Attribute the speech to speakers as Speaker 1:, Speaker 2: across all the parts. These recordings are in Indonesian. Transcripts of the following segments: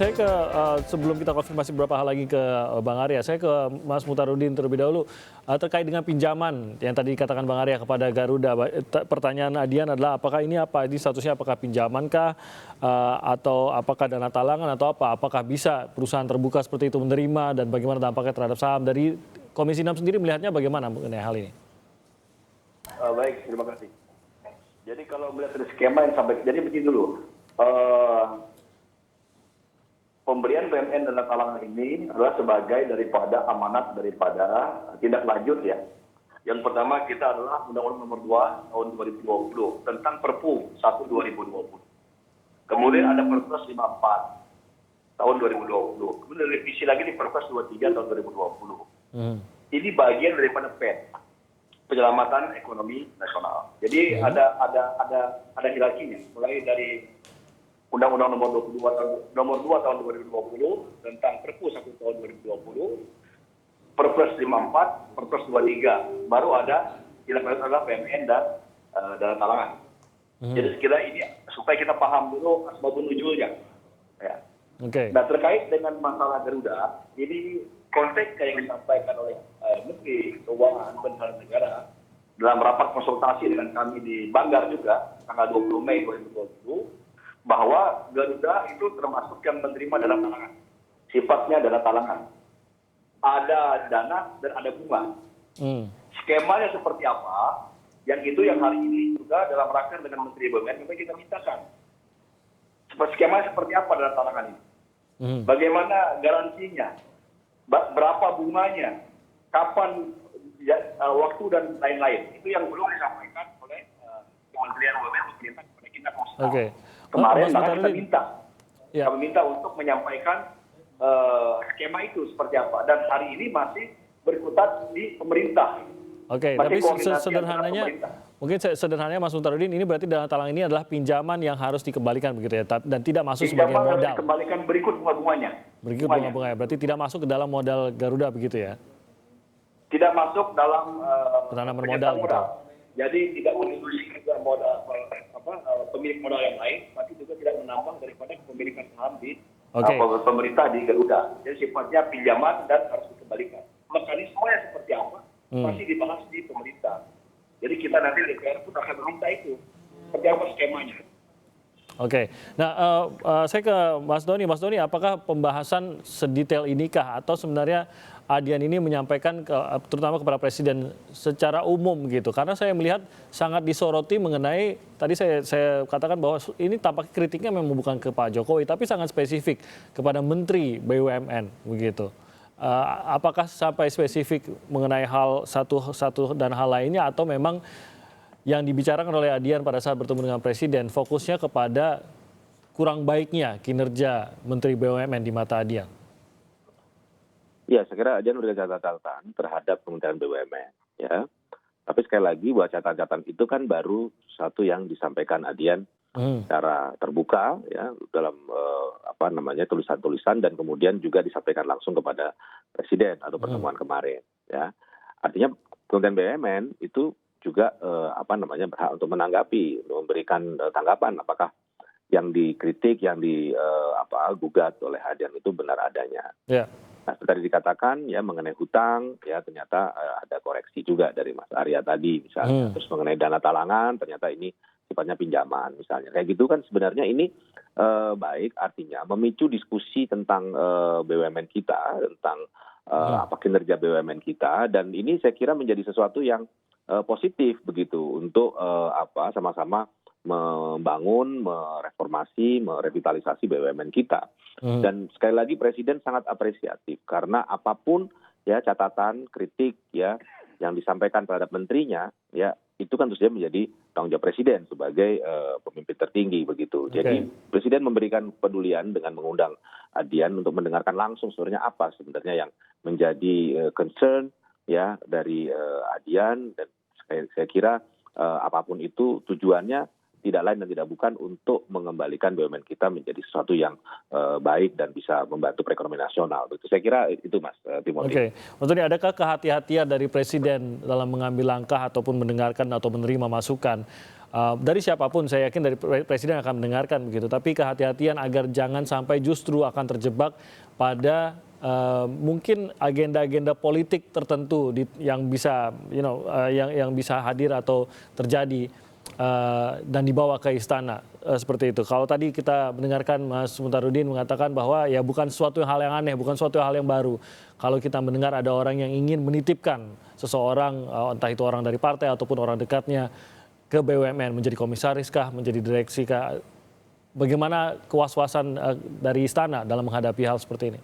Speaker 1: Saya ke sebelum kita konfirmasi beberapa hal lagi ke Bang Arya, saya ke Mas Mutarudin terlebih dahulu terkait dengan pinjaman yang tadi dikatakan Bang Arya kepada Garuda. Pertanyaan Adian adalah apakah ini apa? Ini statusnya apakah pinjamankah atau apakah dana talangan atau apa? Apakah bisa perusahaan terbuka seperti itu menerima dan bagaimana dampaknya terhadap saham? Dari Komisi 6 sendiri melihatnya bagaimana mengenai hal ini?
Speaker 2: Baik, terima kasih. Jadi kalau melihat dari skema yang sampai, jadi begini dulu. Pemberian BUMN dana talangan ini adalah sebagai daripada amanat daripada tindak lanjut ya. Yang pertama kita adalah Undang-Undang Nomor 2 Tahun 2020 tentang Perpu 1 2020. Kemudian ada Perpres 54 Tahun 2020. Kemudian revisi lagi di Perpres 23 Tahun 2020. Ini bagian daripada PEN, Penyelamatan Ekonomi Nasional. Jadi ada hierarkinya, mulai dari Undang-Undang Nomor 2 Tahun 2020 tentang Perpu 1 Tahun 2020, Perpres 54, Perpres 23, baru ada adalah PMN dan dana talangan. Jadi sekira ini supaya kita paham dulu asbabun nuzulnya. Ya. Nah terkait dengan masalah Garuda, ini konteks yang disampaikan oleh Menteri Keuangan Bendahara Negara dalam rapat konsultasi dengan kami di Banggar juga tanggal 20 Mei 2020. Bahwa Garuda itu termasuk yang menerima dana talangan. Sifatnya dana talangan. Ada dana dan ada bunga. Skemanya seperti apa? Yang itu yang hari ini juga dalam raker dengan Menteri BUMN memang kita mintakan. Skemanya seperti apa dana talangan ini? Bagaimana garansinya? Berapa bunganya? Kapan waktu dan lain-lain? Itu yang belum disampaikan oleh Kementerian BUMN pemerintah kepada kita. Kemarin kita minta, kami minta untuk menyampaikan skema itu seperti apa, dan hari ini masih berkutat di pemerintah.
Speaker 1: Tapi sederhananya Mas Mutarudin, ini berarti dana talangan ini adalah pinjaman yang harus dikembalikan begitu ya, dan tidak masuk sebagai modal.
Speaker 2: Pinjaman dikembalikan berikut bunga-bunganya.
Speaker 1: Berikut bunga-bunganya, berarti tidak masuk ke dalam modal Garuda begitu ya?
Speaker 2: Tidak masuk dalam
Speaker 1: penanaman modal gitu.
Speaker 2: Jadi tidak meninduskan juga modal pemilik modal yang lain, tapi juga tidak menambah daripada kepemilikan saham di pemerintah di Garuda. Jadi sifatnya pinjaman dan harus dikembalikan. Mekanismenya seperti apa masih dibahas di pemerintah. Jadi kita nanti DPR pun akan meminta itu seperti apa skemanya.
Speaker 1: Nah saya ke Mas Doni. Mas Doni, apakah pembahasan sedetail inikah atau sebenarnya Adian ini menyampaikan terutama kepada Presiden secara umum gitu? Karena saya melihat sangat disoroti mengenai, tadi saya katakan bahwa ini tampaknya kritiknya memang bukan ke Pak Jokowi, tapi sangat spesifik kepada Menteri BUMN begitu. Apakah sampai spesifik mengenai hal satu dan hal lainnya, atau memang yang dibicarakan oleh Adian pada saat bertemu dengan Presiden fokusnya kepada kurang baiknya kinerja Menteri BUMN di mata Adian?
Speaker 3: Ya, saya kira Adian memberikan catatan terhadap Kementerian BUMN, ya. Tapi sekali lagi bahwa catatan itu kan baru satu yang disampaikan Adian secara terbuka, ya, dalam tulisan-tulisan, dan kemudian juga disampaikan langsung kepada Presiden atau pertemuan kemarin, ya. Artinya Kementerian BUMN itu juga berhak untuk menanggapi, untuk memberikan tanggapan apakah yang dikritik, yang gugat oleh Adian itu benar adanya. Nah, tadi dikatakan ya mengenai hutang, ya ternyata ada koreksi juga dari Mas Arya tadi misalnya. Terus mengenai dana talangan, ternyata ini sifatnya pinjaman misalnya. Kayak gitu kan sebenarnya ini baik, artinya memicu diskusi tentang BUMN kita, tentang kinerja BUMN kita, dan ini saya kira menjadi sesuatu yang positif begitu untuk sama-sama membangun, mereformasi, merevitalisasi BUMN kita. Dan sekali lagi Presiden sangat apresiatif karena apapun ya catatan, kritik ya yang disampaikan terhadap menterinya, ya itu kan tentu saja menjadi tanggung jawab Presiden sebagai pemimpin tertinggi begitu. Jadi Presiden memberikan kepedulian dengan mengundang Adian untuk mendengarkan langsung sebenarnya apa sebenarnya yang menjadi concern ya dari Adian, dan saya kira apapun itu tujuannya tidak lain dan tidak bukan untuk mengembalikan BUMN kita menjadi sesuatu yang baik dan bisa membantu perekonomian nasional. Begitu. Saya kira itu Mas Timothy.
Speaker 1: Oke, Mas Doni, adakah kehati-hatian dari Presiden dalam mengambil langkah ataupun mendengarkan atau menerima masukan dari siapapun? Saya yakin dari Presiden akan mendengarkan begitu, tapi kehati-hatian agar jangan sampai justru akan terjebak pada mungkin agenda-agenda politik tertentu yang bisa, yang bisa hadir atau terjadi. Dan dibawa ke istana seperti itu. Kalau tadi kita mendengarkan Mas Muntarudin mengatakan bahwa ya bukan suatu hal yang aneh, bukan suatu hal yang baru. Kalau kita mendengar ada orang yang ingin menitipkan seseorang, entah itu orang dari partai ataupun orang dekatnya ke BUMN, menjadi komisaris kah, menjadi direksi kah. Bagaimana kewas-wasan dari istana dalam menghadapi hal seperti ini?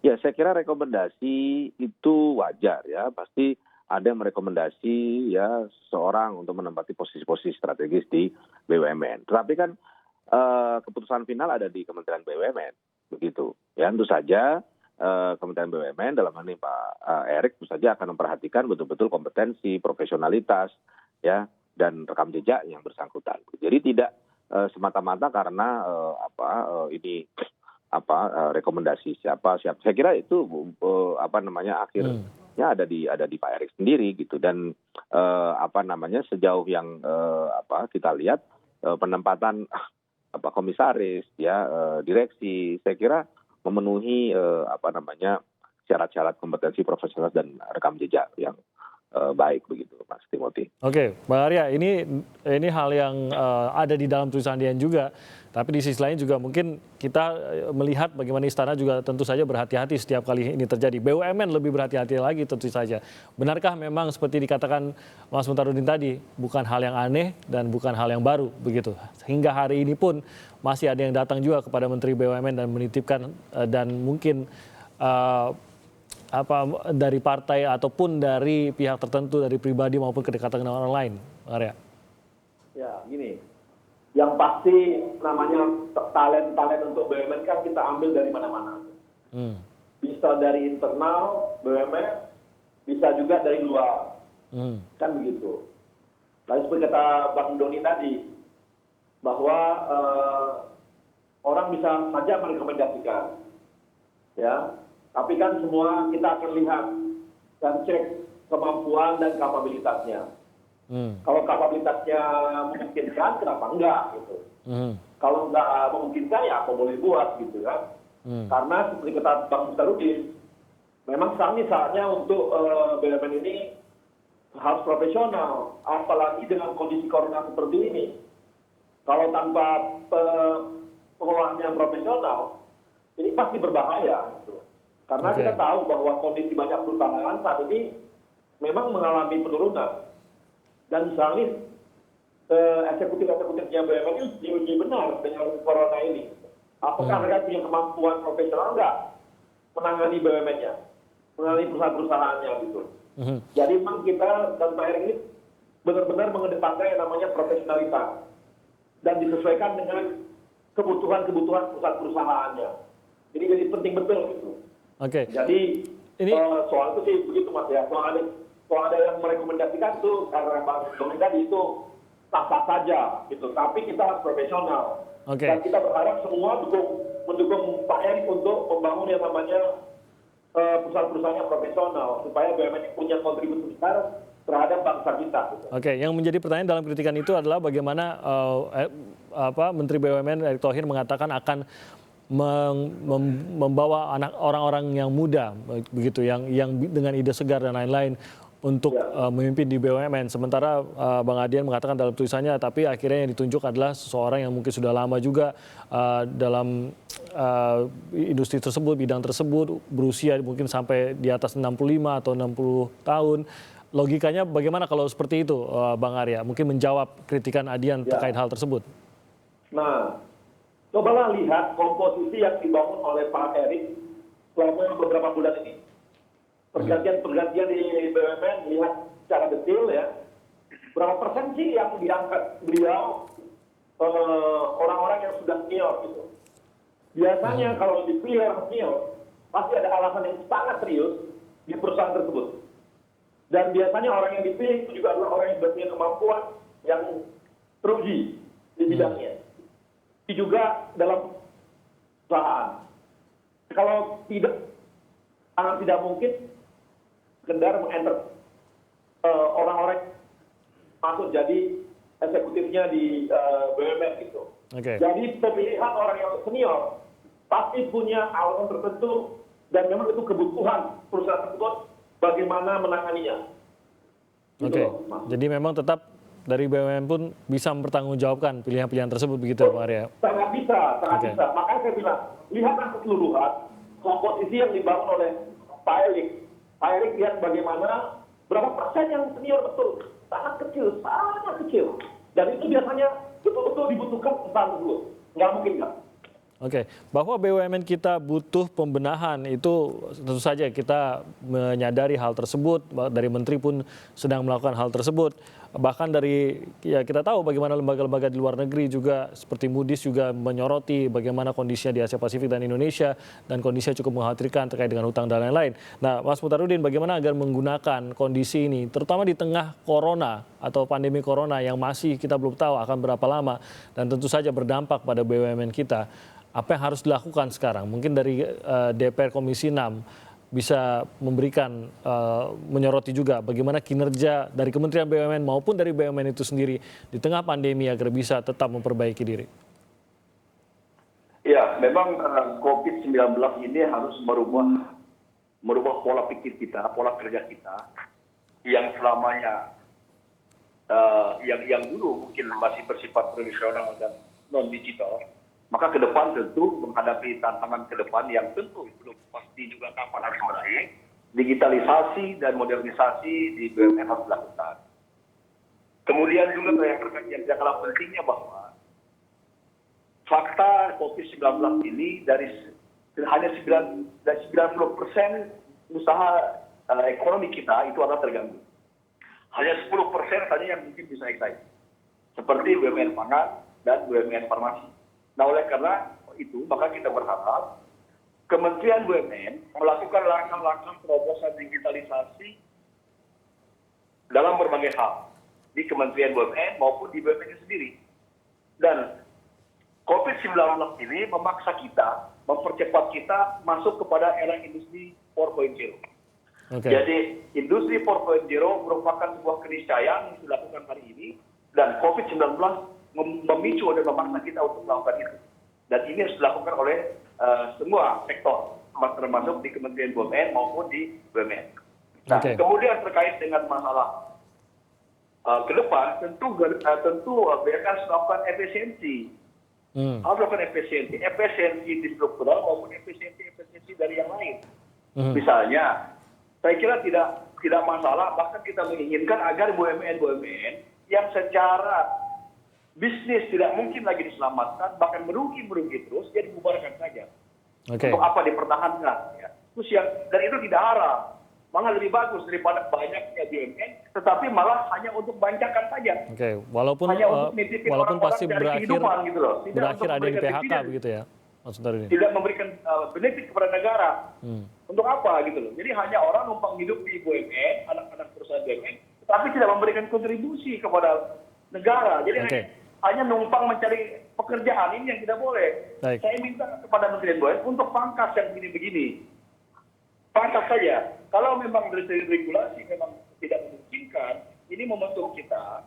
Speaker 3: Ya, saya kira rekomendasi itu wajar ya, pasti ada yang merekomendasi ya seseorang untuk menempati posisi-posisi strategis di BUMN. Tetapi kan keputusan final ada di Kementerian BUMN, begitu. Ya, tentu saja Kementerian BUMN dalam hal ini Pak Erick tentu saja akan memperhatikan betul-betul kompetensi, profesionalitas, ya, dan rekam jejak yang bersangkutan. Jadi tidak semata-mata karena ini rekomendasi siapa. Saya kira itu akhirnya ada di Pak Erick sendiri gitu, dan sejauh yang kita lihat penempatan komisaris ya, direksi, saya kira memenuhi syarat-syarat kompetensi profesional dan rekam jejak yang baik begitu Mas Timothy.
Speaker 1: Oke, Bang Arya, ini hal yang ada di dalam tulisan Adian juga, tapi di sisi lain juga mungkin kita melihat bagaimana istana juga tentu saja berhati-hati setiap kali ini terjadi. BUMN lebih berhati-hati lagi tentu saja. Benarkah memang seperti dikatakan Mas Muntarudin tadi, bukan hal yang aneh dan bukan hal yang baru begitu. Hingga hari ini pun masih ada yang datang juga kepada Menteri BUMN dan menitipkan dan mungkin dari partai ataupun dari pihak tertentu, dari pribadi maupun kedekatan dengan orang lain, Arya?
Speaker 2: Ya, gini. Yang pasti namanya talent untuk BUMN kan kita ambil dari mana-mana. Bisa dari internal BUMN, bisa juga dari luar. Kan begitu. Lalu seperti kata Bang Doni tadi, bahwa orang bisa saja merekomendasikan. Ya. Tapi kan semua kita akan lihat dan cek kemampuan dan kapabilitasnya. Kalau kapabilitasnya memungkinkan, kenapa enggak gitu. Kalau enggak memungkinkan, ya apa boleh buat gitu kan. Karena seperti kata Bang Muntarudin, memang saatnya untuk BUMN ini harus profesional. Apalagi dengan kondisi corona seperti ini. Kalau tanpa pengelolaan yang profesional, ini pasti berbahaya gitu. Karena kita tahu bahwa kondisi banyak perusahaan saat ini memang mengalami penurunan. Dan misalnya eksekutif-eksekutifnya BUMN itu diuji benar dengan corona ini. Apakah mereka punya kemampuan profesional enggak menangani BUMN-nya, menangani perusahaan-perusahaannya gitu. Jadi memang kita dan Pak Erick ini benar-benar mengedepankan yang namanya profesionalitas dan disesuaikan dengan kebutuhan perusahaan-perusahaannya. Jadi penting betul gitu.
Speaker 1: Oke.
Speaker 2: Jadi
Speaker 1: ini
Speaker 2: soal itu sih begitu Mas ya. Soal ada yang merekomendasikan itu karena Bang Doni tadi itu sah-sah saja gitu. Tapi kita harus profesional. Dan kita berharap semua mendukung Pak Erick untuk membangun yang namanya perusahaan-perusahaan yang profesional supaya BUMN punya kontribusi besar terhadap bangsa kita. Gitu.
Speaker 1: Oke, yang menjadi pertanyaan dalam kritikan itu adalah bagaimana Menteri BUMN Erick Thohir mengatakan akan membawa orang-orang yang muda begitu, yang dengan ide segar dan lain-lain untuk memimpin di BUMN. Sementara Bang Adian mengatakan dalam tulisannya, tapi akhirnya yang ditunjuk adalah seseorang yang mungkin sudah lama juga dalam industri tersebut, bidang tersebut, berusia mungkin sampai di atas 65 atau 60 tahun. Logikanya bagaimana kalau seperti itu, Bang Arya? Mungkin menjawab kritikan Adian terkait hal tersebut.
Speaker 2: Nah, cobalah lihat komposisi yang dibangun oleh Pak Erick selama beberapa bulan ini. Pergantian di BUMN, lihat secara detail ya. Berapa persen sih yang diangkat beliau orang-orang yang sudah senior gitu. Biasanya kalau dipilih orang senior, pasti ada alasan yang sangat serius di perusahaan tersebut. Dan biasanya orang yang dipilih itu juga adalah orang yang punya kemampuan yang
Speaker 4: teruji di bidangnya. Tapi juga dalam perusahaan. Kalau sangat tidak mungkin sekedar mengenter orang-orang masuk jadi eksekutifnya di BUMN gitu. Jadi pemilihan orang yang senior pasti punya alasan tertentu dan memang itu kebutuhan perusahaan tersebut bagaimana menanganinya.
Speaker 1: Jadi memang tetap dari BUMN pun bisa mempertanggungjawabkan pilihan-pilihan tersebut begitu Pak Arya?
Speaker 4: Sangat bisa. Makanya saya bilang, lihatlah keseluruhan komposisi yang dibangun oleh Pak Erik. Pak Erik lihat bagaimana berapa persen yang senior betul, sangat kecil. Dan itu biasanya betul-betul dibutuhkan perusahaan tersebut. Nggak mungkin nggak.
Speaker 1: Bahwa BUMN kita butuh pembenahan itu tentu saja kita menyadari hal tersebut, dari Menteri pun sedang melakukan hal tersebut. Bahkan dari kita tahu bagaimana lembaga-lembaga di luar negeri juga seperti Moody's juga menyoroti bagaimana kondisinya di Asia Pasifik dan Indonesia dan kondisinya cukup mengkhawatirkan terkait dengan hutang dan lain-lain. Nah, Mas Mutarudin, bagaimana agar menggunakan kondisi ini terutama di tengah corona atau pandemi corona yang masih kita belum tahu akan berapa lama dan tentu saja berdampak pada BUMN kita. Apa yang harus dilakukan sekarang? Mungkin dari DPR Komisi 6 bisa memberikan, menyoroti juga bagaimana kinerja dari Kementerian BUMN maupun dari BUMN itu sendiri di tengah pandemi agar bisa tetap memperbaiki diri.
Speaker 2: Ya, memang COVID-19 ini harus merubah pola pikir kita, pola kerja kita yang selamanya yang dulu mungkin masih bersifat tradisional dan non digital. Maka ke depan tentu menghadapi tantangan ke depan yang tentu belum pasti juga kapan harus berakhir. Digitalisasi dan modernisasi di BUMN harus dilakukan. Kemudian juga yang tidak kalah pentingnya bahwa fakta COVID-19 ini dari hanya 90% usaha ekonomi kita itu adalah terganggu. Hanya 10% saja yang mungkin bisa excited. Seperti BUMN pangan dan BUMN farmasi. Nah, oleh karena itu, maka kita berharap Kementerian BUMN melakukan langkah-langkah terobosan digitalisasi dalam berbagai hal di Kementerian BUMN maupun di BUMN sendiri. Dan COVID-19 ini memaksa kita, mempercepat kita masuk kepada era industri 4.0. Jadi industri 4.0 merupakan sebuah keniscayaan yang dilakukan hari ini dan COVID-19 memicu dan memaksa kita untuk melakukan itu. Dan ini harus dilakukan oleh semua sektor, termasuk di Kementerian BUMN maupun di BUMN. Nah, kemudian terkait dengan masalah ke depan, tentu BUMN harus melakukan efisiensi. Harus melakukan efisiensi di struktural maupun efisiensi dari yang lain. Misalnya, saya kira tidak masalah, bahkan kita menginginkan agar BUMN yang secara bisnis tidak mungkin lagi diselamatkan, bahkan merugi terus, jadi dibubarkan saja. Untuk apa dipertahankan? Ya. Dan itu tidak haram. Malah lebih bagus daripada banyaknya BUMN, tetapi malah hanya untuk bancakan saja.
Speaker 1: Walaupun pasti berakhir
Speaker 2: gitu loh.
Speaker 1: Berakhir ada di PHK begitu ya, maksudnya ini.
Speaker 2: Tidak memberikan benefit kepada negara. Untuk apa gitu loh. Jadi hanya orang numpang hidup di BUMN, anak-anak perusahaan BUMN, tetapi tidak memberikan kontribusi kepada negara. Jadi hanya numpang mencari pekerjaan, ini yang tidak boleh. Saya minta kepada Menteri BUMN untuk pangkas yang begini-begini. Pangkas saja. Kalau memang dari segi regulasi memang tidak memungkinkan, ini momentum kita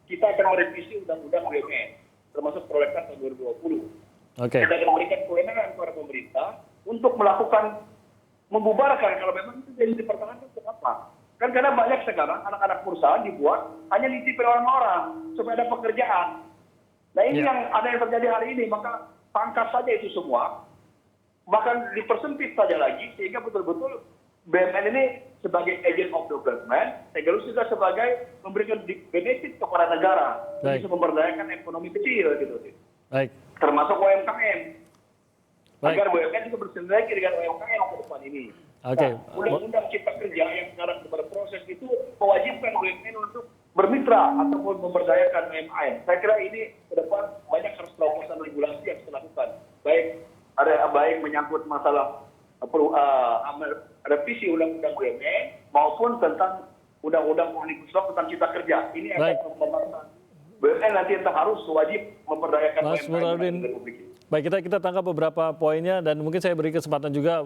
Speaker 2: akan merevisi undang-undang BUMN, termasuk prolegnas tahun 2020. Kita akan memberikan kewenangan kepada pemerintah untuk membubarkan kalau memang itu jadi dipertahankan untuk apa? Kan karena banyak sekarang anak-anak perusahaan dibuat hanya nitipin orang-orang supaya ada pekerjaan. Nah ini yang ada yang terjadi hari ini, maka pangkas saja itu semua, bahkan dipersempit saja lagi, sehingga betul-betul BUMN ini sebagai agent of development, sekaligus juga sebagai memberikan benefit kepada negara, bisa memberdayakan ekonomi kecil gitu. Termasuk UMKM, agar BUMN juga bersinergi dengan UMKM ke depan ini. Undang-undang Cipta Kerja yang sekarang berproses itu mewajibkan BUMN untuk bermitra ataupun memberdayakan UMKM. Saya kira ini ke depan banyak harus terobosan regulasi yang dilakukan. Baik menyangkut masalah revisi undang-undang BUMN maupun tentang undang-undang Omnibus Law tentang Cipta Kerja. Ini akan memaksa BUMN nanti entah harus wajib memperdayakan
Speaker 1: Mas Mutaruddin,
Speaker 2: di Republik ini.
Speaker 1: baik kita tangkap beberapa poinnya dan mungkin saya beri kesempatan juga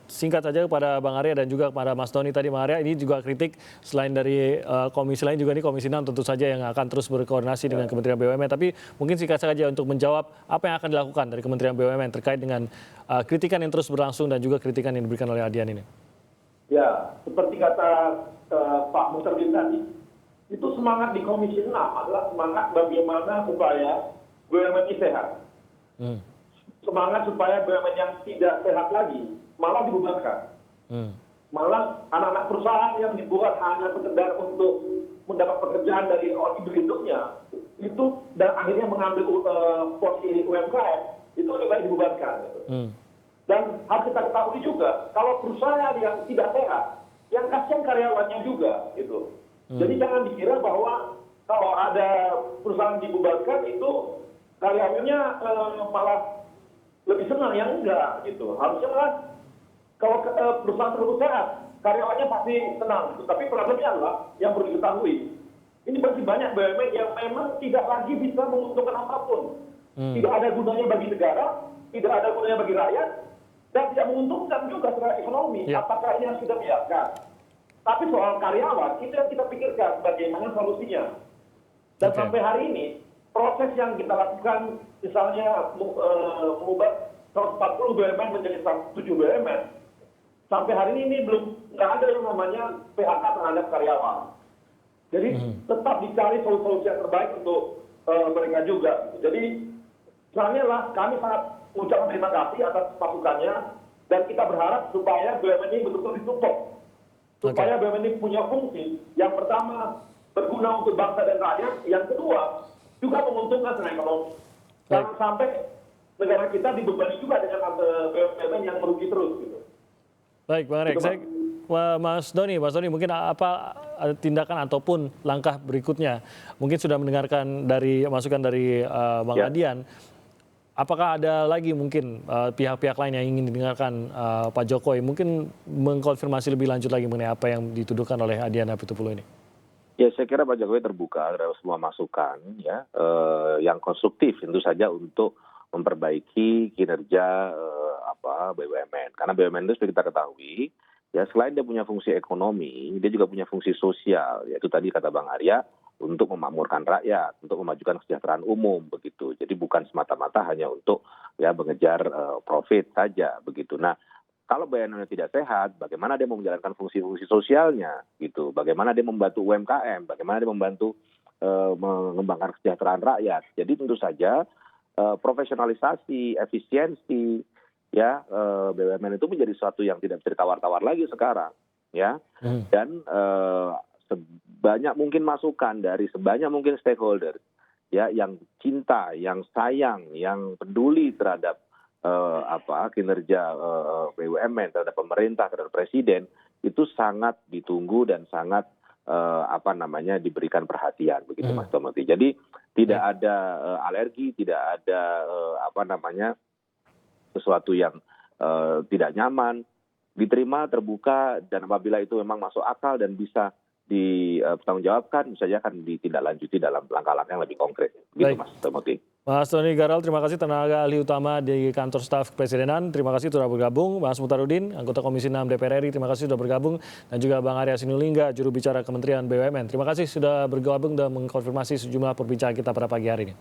Speaker 1: singkat saja kepada Bang Arya dan juga kepada Mas Doni tadi. Bang Arya, ini juga kritik selain dari komisi lain juga ini Komisi 6 tentu saja yang akan terus berkoordinasi dengan Kementerian BUMN. Tapi mungkin singkat saja untuk menjawab apa yang akan dilakukan dari Kementerian BUMN terkait dengan kritikan yang terus berlangsung dan juga kritikan yang diberikan oleh Adian ini.
Speaker 4: Ya, seperti kata Pak Mutaruddin tadi, itu semangat di Komisi 6 adalah semangat bagaimana supaya BUMN ini sehat. Semangat supaya BUMN yang tidak sehat lagi malah dibubarkan. Malah anak-anak perusahaan yang dibuat hanya sekedar untuk mendapat pekerjaan dari orang ibu induknya itu dan akhirnya mengambil posisi UMKM itu lebih baik dibubarkan. Gitu. Dan harus kita ketahui juga kalau perusahaan yang tidak sehat, yang kasihan karyawannya juga, gitu. Jadi jangan dikira bahwa kalau ada perusahaan dibubarkan itu karyawannya malah lebih senang, yang enggak gitu. Harusnya malah kalau perusahaan tersebut sehat, karyawannya pasti senang. Tapi problemnya adalah yang perlu diketahui, ini masih banyak BUMN yang memang tidak lagi bisa menguntungkan apapun. Tidak ada gunanya bagi negara, tidak ada gunanya bagi rakyat, dan tidak menguntungkan juga secara ekonomi. Apakah ini yang sudah biarkan? Tapi soal karyawan, itu yang kita pikirkan bagaimana solusinya. Dan sampai hari ini, proses yang kita lakukan, misalnya mengubah 140 BUMN menjadi 107 BUMN, sampai hari ini belum nggak ada yang namanya PHK terhadap karyawan. Jadi tetap dicari solusi yang terbaik untuk mereka juga. Jadi sebenarnya lah kami sangat ucapkan terima kasih atas masukannya, dan kita berharap supaya BUMN ini betul-betul disupport. Supaya BUMN ini punya fungsi, yang pertama berguna untuk bangsa dan rakyat, yang kedua juga menguntungkan secara ekonomi. Jangan sampai negara kita dibebani juga dengan BUMN yang merugi terus. Gitu.
Speaker 1: Baik, Bang Arya. Mas Doni mungkin apa tindakan ataupun langkah berikutnya? Mungkin sudah mendengarkan dari masukan dari Bang Adian. Apakah ada lagi mungkin pihak-pihak lain yang ingin didengarkan Pak Jokowi? Mungkin mengkonfirmasi lebih lanjut lagi mengenai apa yang dituduhkan oleh Adian Apitupulu ini.
Speaker 3: Ya, saya kira Pak Jokowi terbuka terhadap semua masukan ya yang konstruktif tentu saja untuk memperbaiki kinerja BUMN. Karena BUMN itu seperti kita ketahui, ya selain dia punya fungsi ekonomi, dia juga punya fungsi sosial. Yaitu tadi kata Bang Arya, untuk memakmurkan rakyat, untuk memajukan kesejahteraan umum begitu. Jadi bukan semata-mata hanya untuk ya mengejar profit saja begitu. Nah, kalau BUMN tidak sehat, bagaimana dia mau menjalankan fungsi-fungsi sosialnya gitu? Bagaimana dia membantu UMKM? Bagaimana dia membantu mengembangkan kesejahteraan rakyat? Jadi tentu saja profesionalisasi, efisiensi ya BUMN itu menjadi sesuatu yang tidak bisa ditawar-tawar lagi sekarang ya. Dan sebanyak mungkin masukan dari sebanyak mungkin stakeholder ya yang cinta, yang sayang, yang peduli terhadap kinerja BUMN, terhadap pemerintah, terhadap presiden, itu sangat ditunggu dan sangat diberikan perhatian begitu Mas Tomati. Jadi tidak ada alergi, tidak ada sesuatu yang tidak nyaman, diterima, terbuka, dan apabila itu memang masuk akal dan bisa dipertanggungjawabkan, misalnya akan ditindaklanjuti dalam langkah-langkah yang lebih konkret. Gitu Mas Tomati.
Speaker 1: Mas Doni Garal, terima kasih tenaga ahli utama di kantor staf kepresidenan. Terima kasih sudah bergabung. Mas Mutaruddin, anggota Komisi 6 DPR RI, terima kasih sudah bergabung. Dan juga Bang Arya Sinulinga, juru bicara Kementerian BUMN. Terima kasih sudah bergabung dan mengkonfirmasi sejumlah perbincangan kita pada pagi hari ini.